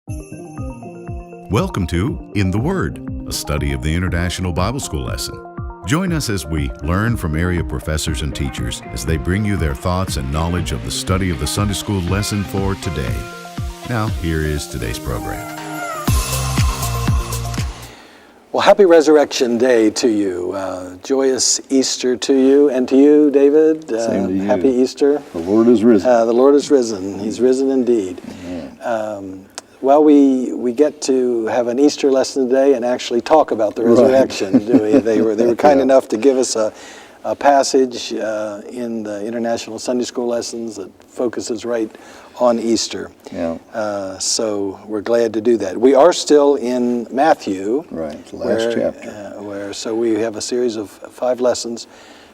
Welcome to In the Word, a study of the International Bible School lesson. Join us as we learn from area professors and teachers as they bring you their thoughts and knowledge of the study of the Sunday School lesson for today. Now, here is today's program. Well, happy Resurrection Day to you. Joyous Easter to you, and to you, David. Same to you. Happy Easter. The Lord is risen. The Lord is risen. He's risen indeed. Well, we get to have an Easter lesson today and actually talk about the resurrection, do we? They were kind enough to give us a passage in the International Sunday School lessons that focuses right on Easter. Yeah. So we're glad to do that. We are still in Matthew. Right, the last chapter. So we have a series of 5 lessons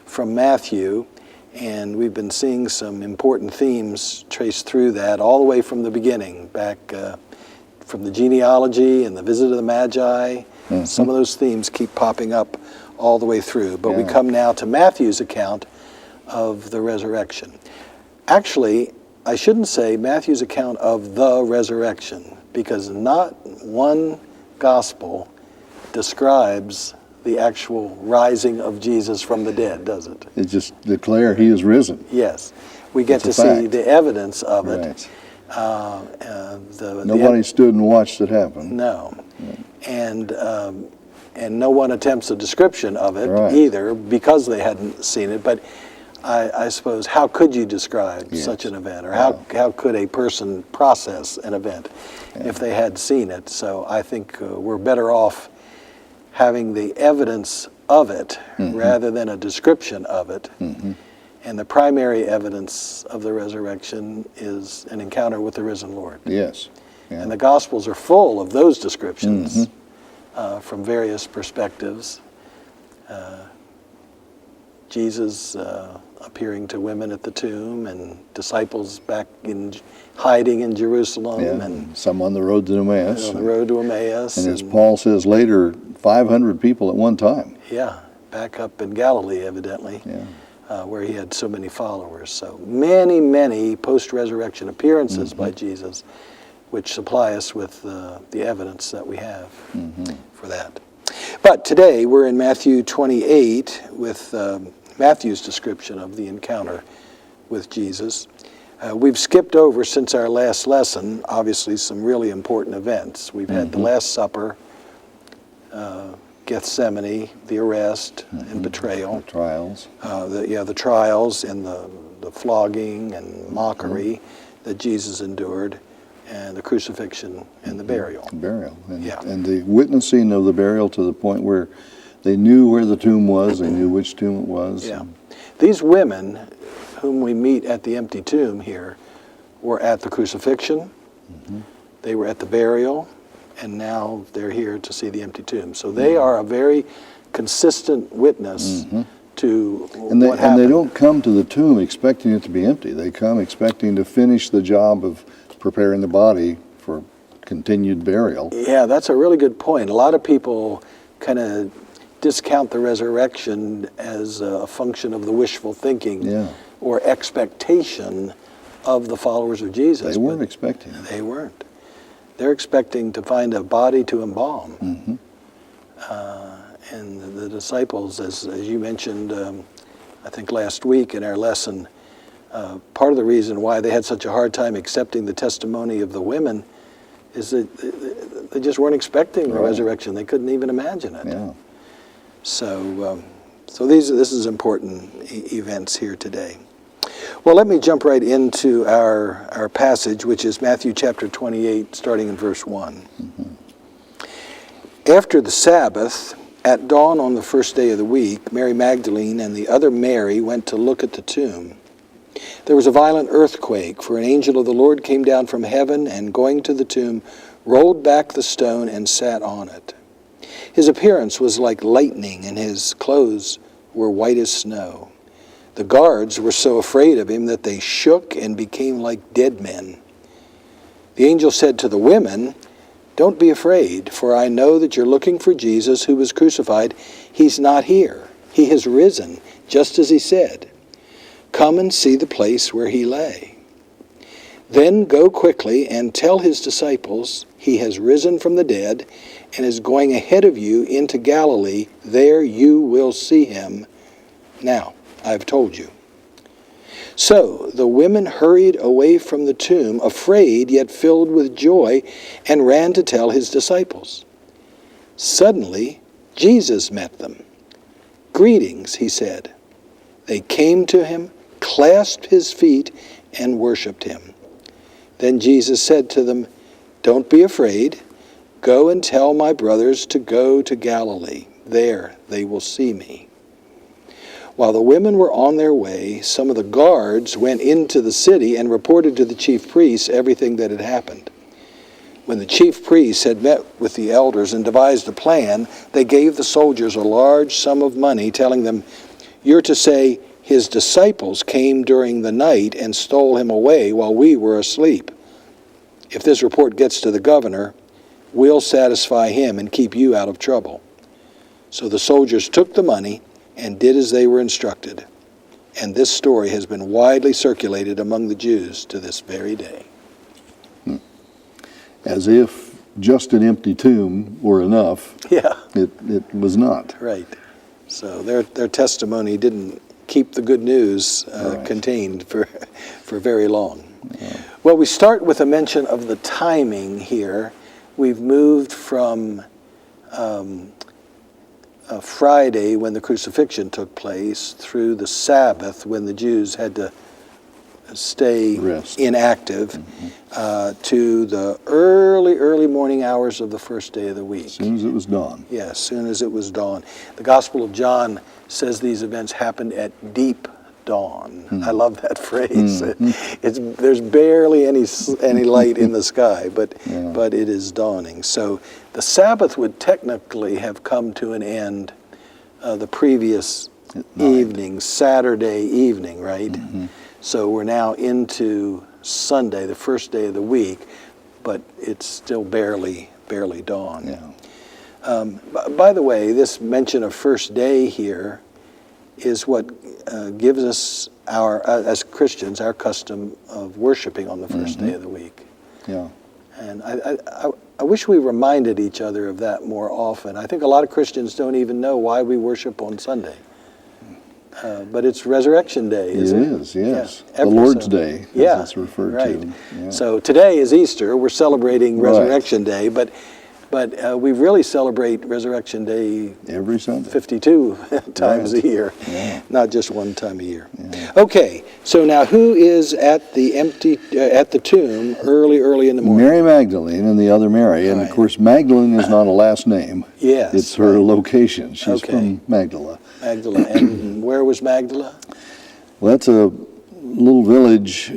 from Matthew, and we've been seeing some important themes traced through that all the way from the beginning, back from the genealogy and the visit of the Magi. Mm-hmm. Some of those themes keep popping up all the way through. But we come now to Matthew's account of the resurrection. Actually, I shouldn't say Matthew's account of the resurrection, because not one gospel describes the actual rising of Jesus from the dead, does it? It just declares he is risen. Yes. We get to see the evidence of it. Nobody stood and watched it happen. No. And no one attempts a description of it either, because they hadn't seen it. But I suppose, how could you describe such an event? Or how could a person process an event if they had seen it? So I think we're better off having the evidence of it rather than a description of it. Mm-hmm. And the primary evidence of the resurrection is an encounter with the risen Lord. Yes. Yeah. And the Gospels are full of those descriptions from various perspectives. Jesus appearing to women at the tomb, and disciples back in hiding in Jerusalem, and some on the road to Emmaus. On the road to Emmaus. And as Paul says later, 500 people at one time. Yeah, back up in Galilee, evidently. Yeah. Where he had so many followers. So many post-resurrection appearances by Jesus, which supply us with the evidence that we have for that. But today we're in Matthew 28 with Matthew's description of the encounter with Jesus. We've skipped over, since our last lesson, obviously some really important events. We've had the Last Supper, Gethsemane, the arrest and betrayal. The trials. The trials and the flogging and mockery that Jesus endured, and the crucifixion and the burial. And the witnessing of the burial to the point where they knew where the tomb was, they knew which tomb it was. Yeah. These women whom we meet at the empty tomb here were at the crucifixion, they were at the burial, and now they're here to see the empty tomb. So they are a very consistent witness to what happened. And they don't come to the tomb expecting it to be empty. They come expecting to finish the job of preparing the body for continued burial. Yeah, that's a really good point. A lot of people kind of discount the resurrection as a function of the wishful thinking or expectation of the followers of Jesus. They weren't expecting it. They weren't. They're expecting to find a body to embalm. And the disciples, as you mentioned, I think last week in our lesson, part of the reason why they had such a hard time accepting the testimony of the women is that they just weren't expecting the resurrection. They couldn't even imagine it. Yeah. So this is important events here today. Well, let me jump right into our passage, which is Matthew chapter 28, starting in verse 1. After the Sabbath, at dawn on the first day of the week, Mary Magdalene and the other Mary went to look at the tomb. There was a violent earthquake, for an angel of the Lord came down from heaven, and going to the tomb, rolled back the stone and sat on it. His appearance was like lightning, and his clothes were white as snow. The guards were so afraid of him that they shook and became like dead men. The angel said to the women, "Don't be afraid, for I know that you're looking for Jesus who was crucified. He's not here. He has risen, just as he said. Come and see the place where he lay." Then go quickly and tell his disciples, he has risen from the dead and is going ahead of you into Galilee. There you will see him. Now, I've told you." So the women hurried away from the tomb, afraid yet filled with joy, and ran to tell his disciples. Suddenly, Jesus met them. "Greetings," he said. They came to him, clasped his feet, and worshipped him. Then Jesus said to them, "Don't be afraid. Go and tell my brothers to go to Galilee. There they will see me." While the women were on their way, some of the guards went into the city and reported to the chief priests everything that had happened. When the chief priests had met with the elders and devised a plan, they gave the soldiers a large sum of money, telling them, "You're to say, 'His disciples came during the night and stole him away while we were asleep.' If this report gets to the governor, we'll satisfy him and keep you out of trouble." So the soldiers took the money and did as they were instructed. And this story has been widely circulated among the Jews to this very day. As if just an empty tomb were enough. Yeah. It was not. Right. So their testimony didn't keep the good news Right. contained for very long. Yeah. Well, we start with a mention of the timing here. We've moved from Friday, when the crucifixion took place, through the Sabbath, when the Jews had to stay inactive, to the early morning hours of the first day of the week. As soon as it was dawn. Yeah, as soon as it was dawn. The Gospel of John says these events happened at deep dawn. I love that phrase. There's barely any light in the sky, but it is dawning. So the Sabbath would technically have come to an end the previous evening, Saturday evening, right? So we're now into Sunday, the first day of the week, but it's still barely dawn. Yeah. By the way, this mention of first day here is what gives us as Christians, our custom of worshiping on the first day of the week. Yeah. And I wish we reminded each other of that more often. I think a lot of Christians don't even know why we worship on Sunday. But it's Resurrection Day, isn't it? It is, yes. Yeah, the Lord's Day, as it's referred right. to. Yeah. So today is Easter. We're celebrating Resurrection Day, but we really celebrate Resurrection Day every Sunday, 52 times a year, not just one time a year. Yeah. Okay, so now who is at the tomb early in the morning? Mary Magdalene and the other Mary, and of course Magdalene is not a last name. Yes, it's her location. She's from Magdala. Magdala, and where was Magdala? Well, that's a little village.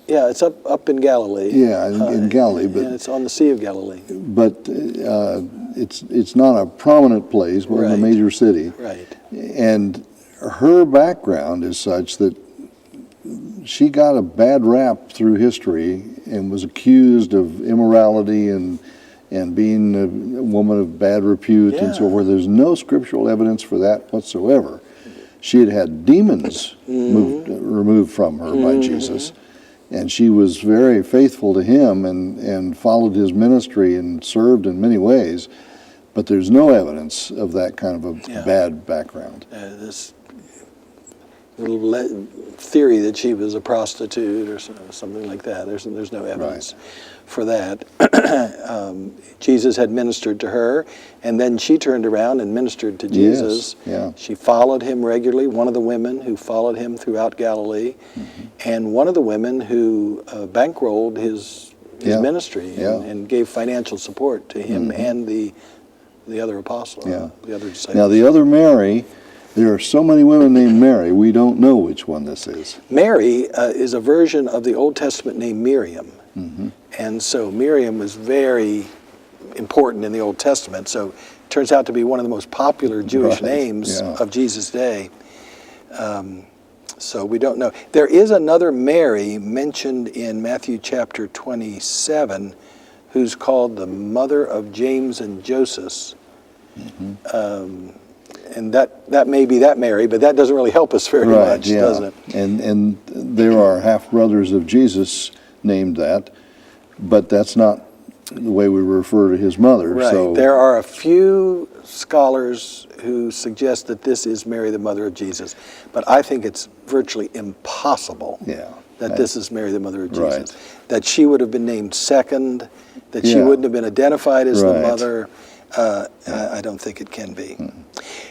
Yeah, it's up in Galilee. Yeah, in Galilee, but and it's on the Sea of Galilee. But it's not a prominent place, but in a major city. Right. And her background is such that she got a bad rap through history and was accused of immorality and being a woman of bad repute and so forth. There's no scriptural evidence for that whatsoever. She had demons removed from her by Jesus. And she was very faithful to him and followed his ministry and served in many ways. But there's no evidence of that kind of a bad background. This little theory that she was a prostitute or something like that, there's no evidence for that. Jesus had ministered to her, and then she turned around and ministered to Jesus. Yes, yeah. She followed him regularly, one of the women who followed him throughout Galilee, and one of the women who bankrolled his ministry and gave financial support to him and the other apostle, the other disciples. Now the other Mary, there are so many women named Mary, we don't know which one this is. Mary is a version of the Old Testament named Miriam. And so Miriam was very important in the Old Testament. So it turns out to be one of the most popular Jewish names of Jesus' day. So we don't know. There is another Mary mentioned in Matthew chapter 27 who's called the mother of James and Joseph. and that may be that Mary, but that doesn't really help us very much, does it? And there are half-brothers of Jesus named that, but that's not the way we refer to his mother. Right. So There are a few scholars who suggest that this is Mary, the mother of Jesus, but I think it's virtually impossible that this is Mary, the mother of Jesus. Right. That she would have been named second, that she Yeah. wouldn't have been identified as the Right. mother. I don't think it can be.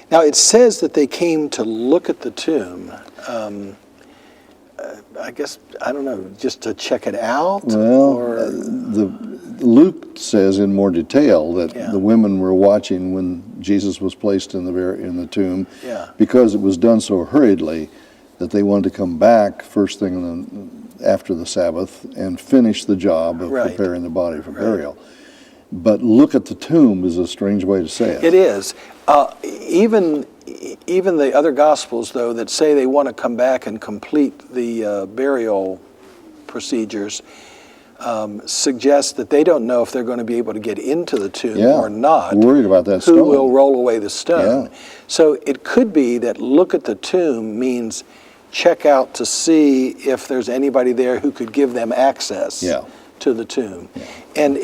Now, it says that they came to look at the tomb. I guess, I don't know, just to check it out? Well, or Luke says in more detail that Yeah. the women were watching when Jesus was placed in the tomb, Yeah. because it was done so hurriedly that they wanted to come back first thing after the Sabbath and finish the job of Right. preparing the body for burial. But look at the tomb is a strange way to say it. It is. Even the other Gospels, though, that say they want to come back and complete the burial procedures, suggest that they don't know if they're going to be able to get into the tomb or not. Worried about that Who stone. will roll away the stone? Yeah. So it could be that look at the tomb means check out to see if there's anybody there who could give them access to the tomb. And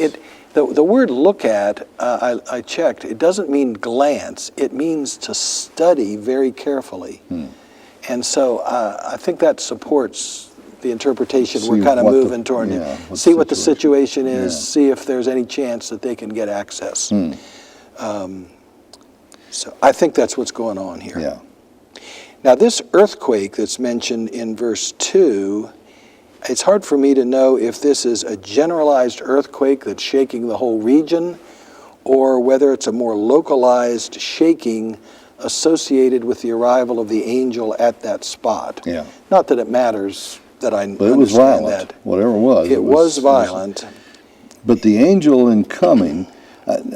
the word look at, I checked, it doesn't mean glance. It means to study very carefully. And so I think that supports the interpretation we're See kind of what the- moving toward. what See the what the situation is, Yeah. see if there's any chance that they can get access. So I think that's what's going on here. Yeah. Now, this earthquake that's mentioned in verse 2, it's hard for me to know if this is a generalized earthquake that's shaking the whole region, or whether it's a more localized shaking associated with the arrival of the angel at that spot. Yeah. Not that it matters that I But it was understand violent. that. Whatever it was. It was violent. But the angel in coming,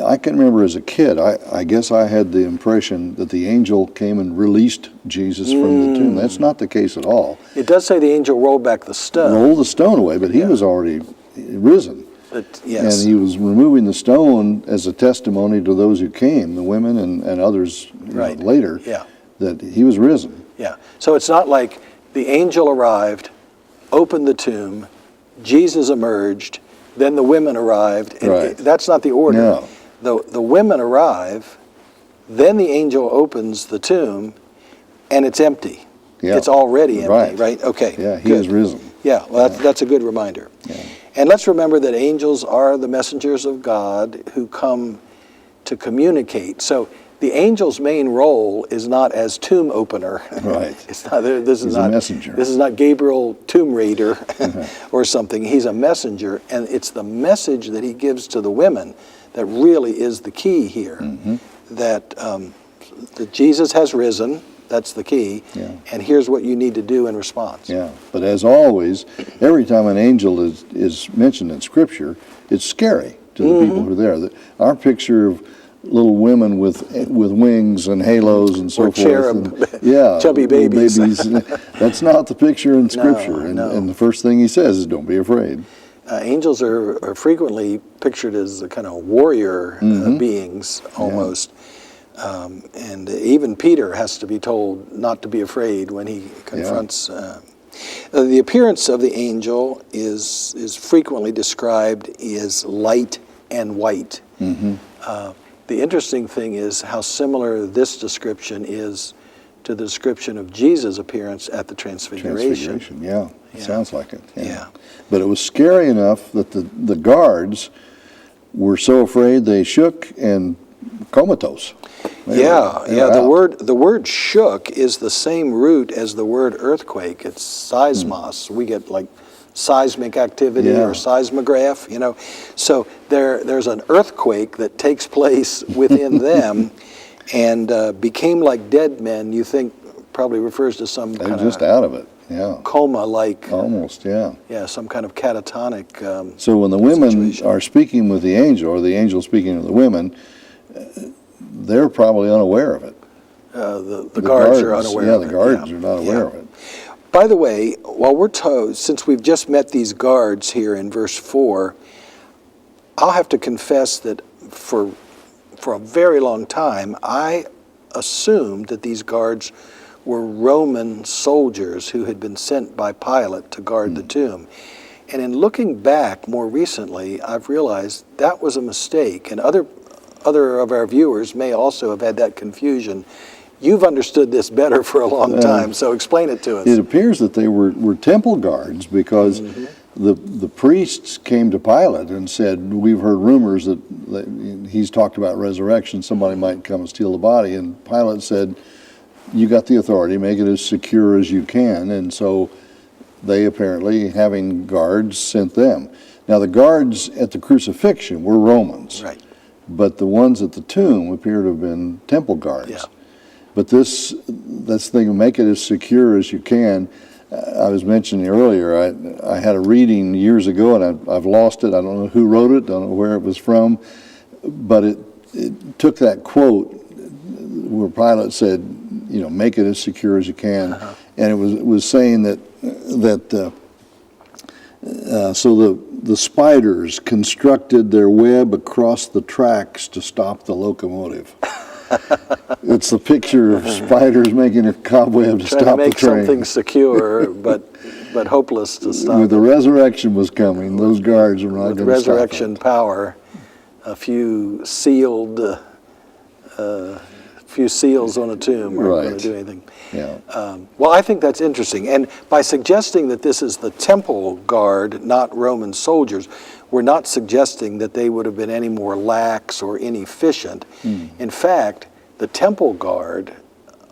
I can remember as a kid, I guess I had the impression that the angel came and released Jesus from the tomb. That's not the case at all. It does say the angel rolled back the stone. Rolled the stone away, but he was already risen. But, yes. And he was removing the stone as a testimony to those who came, the women and others Right. later, Yeah. that he was risen. Yeah. So it's not like the angel arrived, opened the tomb, Jesus emerged, then the women arrived. And Right. that's not the order. No. The women arrive, then the angel opens the tomb, and it's empty. Yeah. It's already empty, Right. right? Okay. Yeah, he good. is risen. Yeah, well, that's a good reminder. Yeah. And let's remember that angels are the messengers of God who come to communicate. So the angel's main role is not as tomb opener. Right. It's not. This is He's not a messenger. This is not Gabriel Tomb Raider or something. He's a messenger, and it's the message that he gives to the women that really is the key here. That Jesus has risen. That's the key. Yeah. And here's what you need to do in response. Yeah, but as always, every time an angel is mentioned in Scripture, it's scary to the people who are there. Our picture of little women with wings and halos and so Or forth, cherub, and, chubby little babies. That's not the picture in Scripture. no. And the first thing he says is, "Don't be afraid." Angels are frequently pictured as a kind of warrior beings, almost. And even Peter has to be told not to be afraid when he confronts. The appearance of the angel is frequently described as light and white. The interesting thing is how similar this description is to the description of Jesus' appearance at the Transfiguration. Yeah, it sounds like it. Yeah. But it was scary enough that the guards were so afraid they shook and comatose. They were The word shook is the same root as the word earthquake. It's seismos. We get like seismic activity or seismograph, So there's an earthquake that takes place within them, and became like dead men. You think probably refers to some They're kind just of out of it. Yeah. coma-like, Almost, yeah. some kind of catatonic. So when the women situation. are speaking with the angel, or the angel speaking to the women, they're probably unaware of it. The guards are unaware of it. The guards are not aware of it. By the way, while we're told, since we've just met these guards here in verse 4, I'll have to confess that for a very long time, I assumed that these guards were Roman soldiers who had been sent by Pilate to guard the tomb. And in looking back more recently, I've realized that was a mistake, and other of our viewers may also have had that confusion. You've understood this better for a long time, so explain it to us. It appears that they were temple guards because the priests came to Pilate and said, we've heard rumors that he's talked about resurrection, somebody might come and steal the body. And Pilate said, you got the authority, make it as secure as you can. And so they apparently, having guards, sent them. Now the guards at the crucifixion were Romans, Right. but the ones at the tomb appear to have been temple guards. Yeah. But that's the thing, make it as secure as you can. I was mentioning earlier, I had a reading years ago, and I've lost it. I don't know who wrote it, don't know where it was from, but it took that quote where Pilate said, make it as secure as you can, and it was saying that so the spiders constructed their web across the tracks to stop the locomotive. It's the picture of spiders making a cobweb to stop the train. Trying to make something secure, but hopeless to stop. When the resurrection was coming, those guards were not going to stop it. With resurrection power, a few seals on a tomb aren't going to do anything. Yeah. Well, I think that's interesting. And by suggesting that this is the temple guard, not Roman soldiers, we're not suggesting that they would have been any more lax or inefficient. In fact, the temple guard,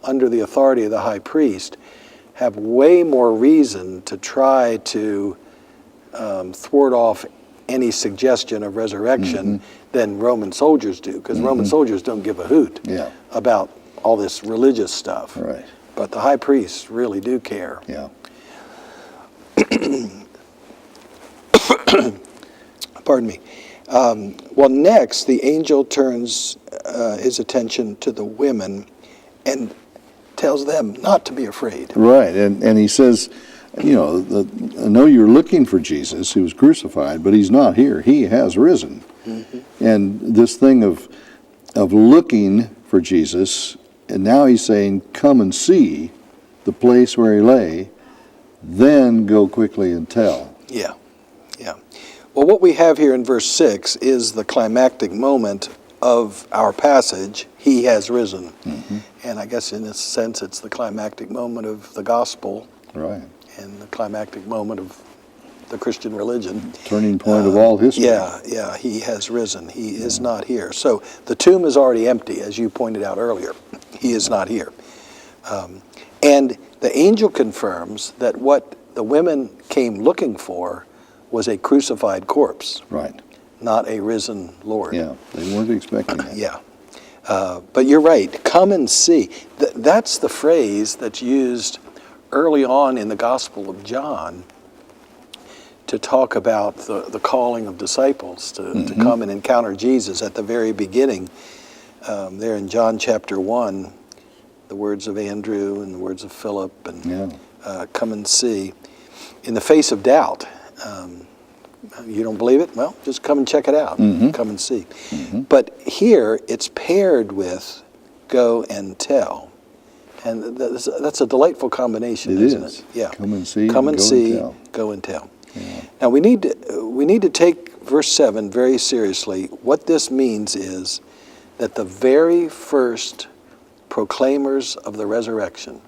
under the authority of the high priest, have way more reason to try to thwart off any suggestion of resurrection than Roman soldiers do, because Roman soldiers don't give a hoot about all this religious stuff. Right. But the high priests really do care. Yeah. Pardon me. Well, next, the angel turns his attention to the women and tells them not to be afraid. Right, and he says, I know you're looking for Jesus who was crucified, but he's not here. He has risen. And this thing of looking for Jesus, and now he's saying, come and see the place where he lay, then go quickly and tell. Yeah. Well, what we have here in verse 6 is the climactic moment of our passage, he has risen. And I guess in a sense it's the climactic moment of the gospel. Right. And the climactic moment of the Christian religion. Turning point of all history. Yeah, he has risen. He is not here. So the tomb is already empty, as you pointed out earlier. He is not here. And the angel confirms that what the women came looking for was a crucified corpse. Right. Not a risen Lord. Yeah, they weren't expecting that. Yeah. But you're right. Come and see. That's the phrase that's used early on in the Gospel of John to talk about the calling of disciples to come and encounter Jesus at the very beginning. There in John chapter 1, the words of Andrew and the words of Philip and come and see. In the face of doubt, you don't believe it? Well, just come and check it out. Come and see. But here it's paired with go and tell. And that's a delightful combination, isn't it? Yeah. Come and see. Come and go see. And tell. Go and tell. Yeah. Now we need to take verse 7 very seriously. What this means is that the very first proclaimers of the resurrection,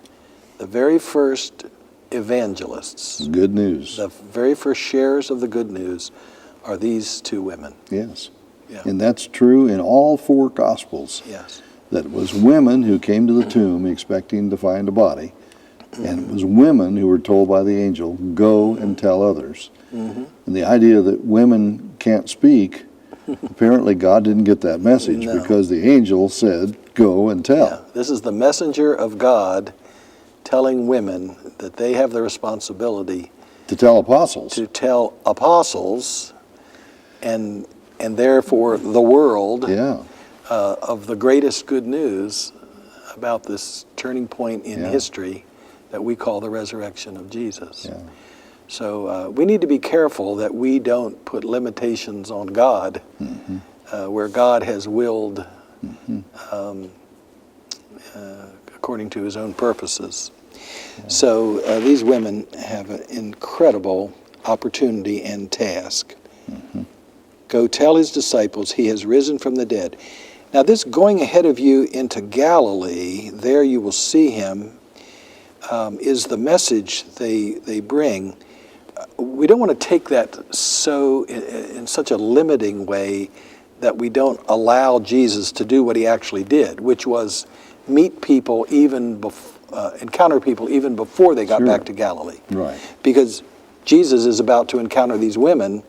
the very first evangelists, Good news. the very first sharers of the good news are these two women. Yes. Yeah. And that's true in all four Gospels. Yes. That it was women who came to the tomb expecting to find a body, and it was women who were told by the angel, go and tell others. And the idea that women can't speak, apparently God didn't get that message because the angel said, go and tell. Yeah. This is the messenger of God telling women that they have the responsibility To tell apostles. to tell apostles and therefore the world Yeah. of the greatest good news about this turning point in history that we call the resurrection of Jesus. Yeah. So we need to be careful that we don't put limitations on God where God has willed according to his own purposes. So these women have an incredible opportunity and task. Go tell his disciples he has risen from the dead. Now this going ahead of you into Galilee, there you will see him, is the message they bring. We don't want to take that in such a limiting way that we don't allow Jesus to do what he actually did, which was meet people encounter people even before they got back to Galilee. Right. Because Jesus is about to encounter these women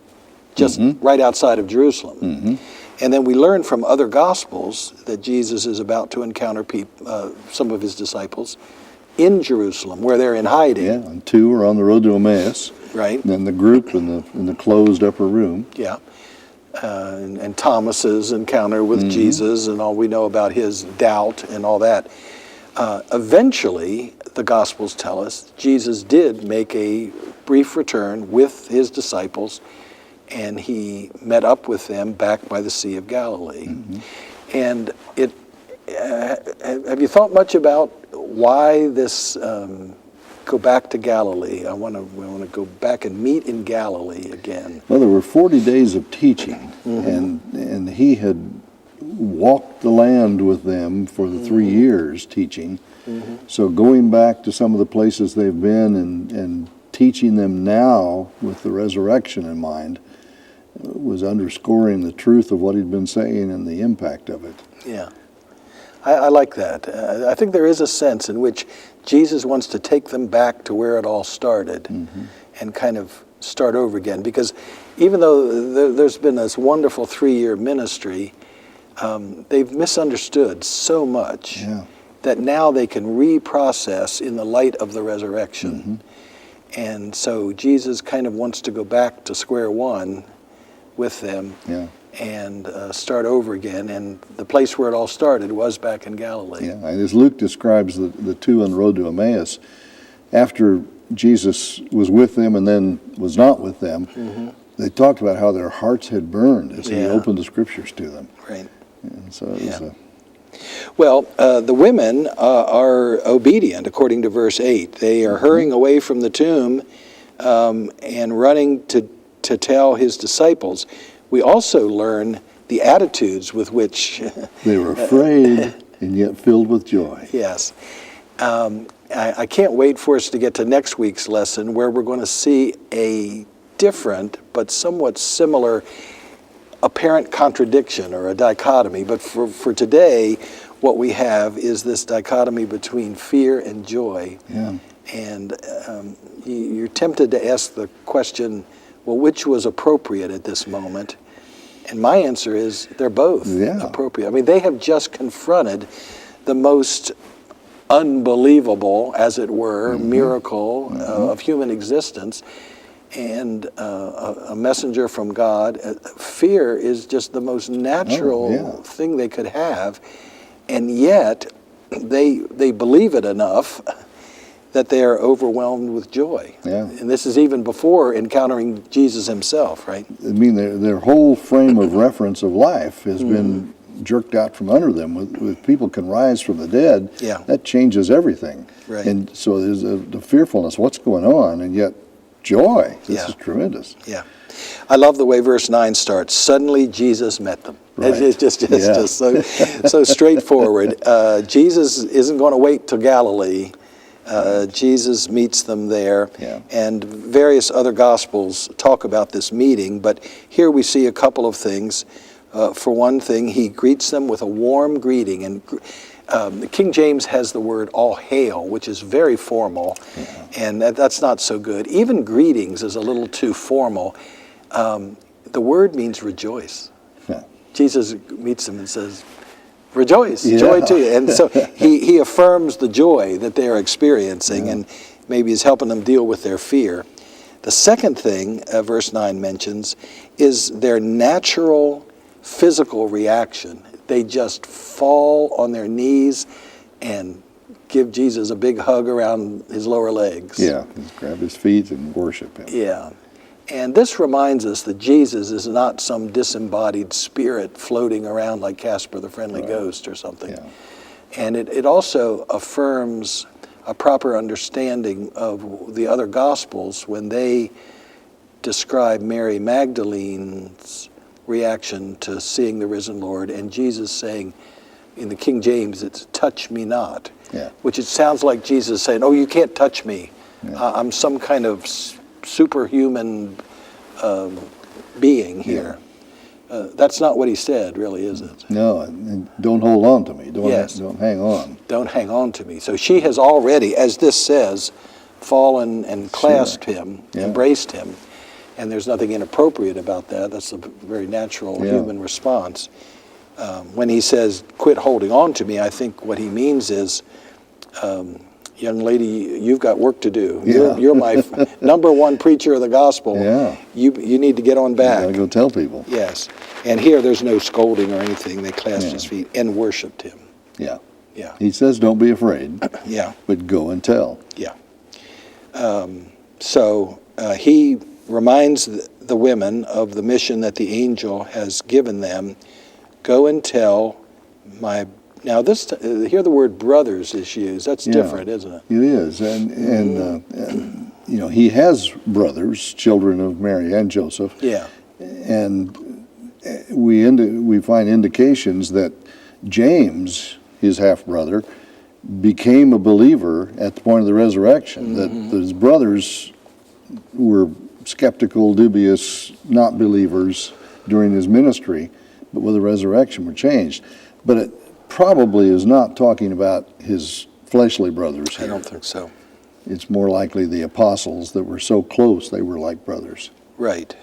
just right outside of Jerusalem. And then we learn from other Gospels that Jesus is about to encounter some of his disciples in Jerusalem, where they're in hiding. Yeah, and 2 are on the road to Emmaus. Right. And then the group in the closed upper room. Yeah. And Thomas's encounter with Jesus and all we know about his doubt and all that. Eventually, the Gospels tell us, Jesus did make a brief return with his disciples, and he met up with them back by the Sea of Galilee. And have you thought much about why this go back to Galilee? We want to go back and meet in Galilee again. Well, there were 40 days of teaching, and he had walked the land with them for the 3 years teaching. So going back to some of the places they've been and teaching them now with the resurrection in mind was underscoring the truth of what he'd been saying and the impact of it. Yeah. I like that. I think there is a sense in which Jesus wants to take them back to where it all started and kind of start over again. Because even though there's been this wonderful 3-year ministry, they've misunderstood so much that now they can reprocess in the light of the resurrection. And so Jesus kind of wants to go back to square one with them. And start over again. And the place where it all started was back in Galilee. Yeah, and as Luke describes the 2 on the road to Emmaus, after Jesus was with them and then was not with them, they talked about how their hearts had burned as he opened the scriptures to them. Right. And so it was Well, the women are obedient, according to verse 8. They are hurrying away from the tomb and running to tell his disciples. We also learn the attitudes with which they were afraid and yet filled with joy. Yes. I can't wait for us to get to next week's lesson, where we're going to see a different but somewhat similar apparent contradiction or a dichotomy. But for today, what we have is this dichotomy between fear and joy. And you're tempted to ask the question, well, which was appropriate at this moment? And my answer is they're both appropriate. I mean, they have just confronted the most unbelievable, as it were, miracle of human existence, and a messenger from God. Fear is just the most natural thing they could have, and yet they believe it enough that they are overwhelmed with joy. And this is even before encountering Jesus himself, right? I mean, their whole frame of reference of life has been jerked out from under them. With people can rise from the dead, that changes everything. Right. And so there's the fearfulness, what's going on, and yet joy. This is tremendous. Yeah. I love the way verse 9 starts. Suddenly Jesus met them. Right. It's just so straightforward. Jesus isn't going to wait till Galilee. Jesus meets them there, and various other Gospels talk about this meeting, but here we see a couple of things. For one thing, he greets them with a warm greeting, and King James has the word all hail, which is very formal, and that's not so good. Even greetings is a little too formal. The word means rejoice. Jesus meets them and says, rejoice, joy to you. And so he affirms the joy that they are experiencing and maybe is helping them deal with their fear. The second thing verse 9 mentions is their natural physical reaction. They just fall on their knees and give Jesus a big hug around his lower legs. Grab his feet and worship him. And this reminds us that Jesus is not some disembodied spirit floating around like Casper the Friendly Ghost or something. And it also affirms a proper understanding of the other Gospels when they describe Mary Magdalene's reaction to seeing the risen Lord, and Jesus saying, in the King James, it's "touch me not," which it sounds like Jesus saying, "Oh, you can't touch me. I'm some kind of superhuman being here." That's not what he said, really, is it? No, and don't hold on to me. Don't hang on. Don't hang on to me. So she has already, as this says, fallen and clasped him, embraced him, and there's nothing inappropriate about that. That's a very natural human response. When he says, "Quit holding on to me," I think what he means is, young lady, you've got work to do. You're my number one preacher of the gospel. You need to get on back. You gotta go tell people. Yes. And here there's no scolding or anything. They clasped his feet and worshiped him. Yeah. Yeah. He says, don't be afraid. Yeah. But go and tell. Yeah. So he reminds the women of the mission that the angel has given them. Go and tell my... Now, here the word brothers is used. That's different, isn't it? It is. And you know, he has brothers, children of Mary and Joseph. Yeah. And we find indications that James, his half-brother, became a believer at the point of the resurrection, that his brothers were skeptical, dubious, not believers during his ministry, but with the resurrection were changed. But it probably is not talking about his fleshly brothers here. I don't think so. It's more likely the apostles that were so close they were like brothers. Right.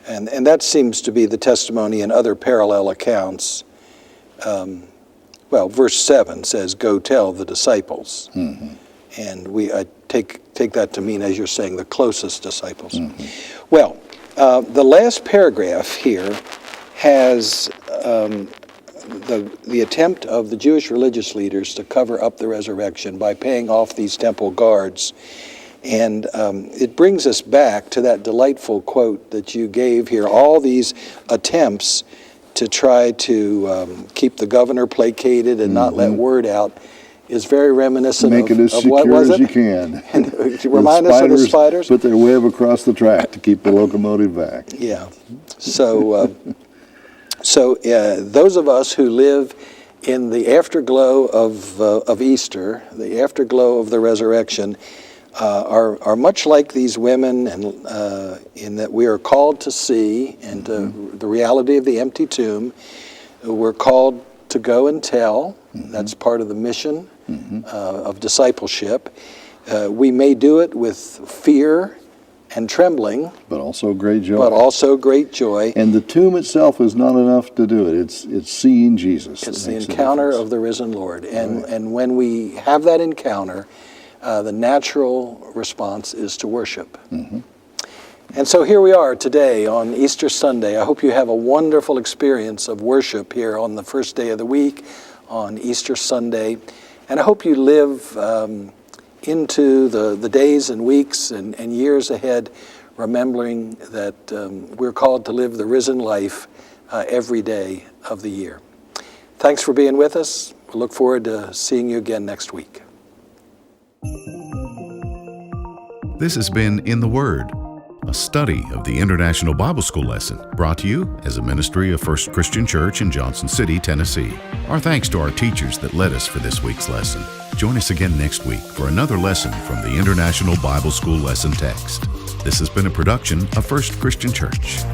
And that seems to be the testimony in other parallel accounts. Well, verse 7 says, "Go tell the disciples." And I take that to mean, as you're saying, the closest disciples. Well, the last paragraph here has the attempt of the Jewish religious leaders to cover up the resurrection by paying off these temple guards. And it brings us back to that delightful quote that you gave here. All these attempts to try to keep the governor placated and not let word out is very reminiscent Make it as of secure what was as it? you can. And remind us of the spiders? Put their web across the track to keep the locomotive back. Yeah. So, those of us who live in the afterglow of Easter, the afterglow of the resurrection, are much like these women, and in that we are called to see and the reality of the empty tomb. We're called to go and tell. That's part of the mission of discipleship. We may do it with fear and trembling, but also great joy. And the tomb itself is not enough to do it. It's seeing Jesus. It's the encounter of the risen Lord. And when we have that encounter, the natural response is to worship. And so here we are today on Easter Sunday. I hope you have a wonderful experience of worship here on the first day of the week, on Easter Sunday. And I hope you live into the days and weeks and years ahead, remembering that we're called to live the risen life every day of the year. Thanks for being with us. We look forward to seeing you again next week. This has been In the Word, a study of the International Bible School lesson brought to you as a ministry of First Christian Church in Johnson City, Tennessee. Our thanks to our teachers that led us for this week's lesson. Join us again next week for another lesson from the International Bible School lesson text. This has been a production of First Christian Church.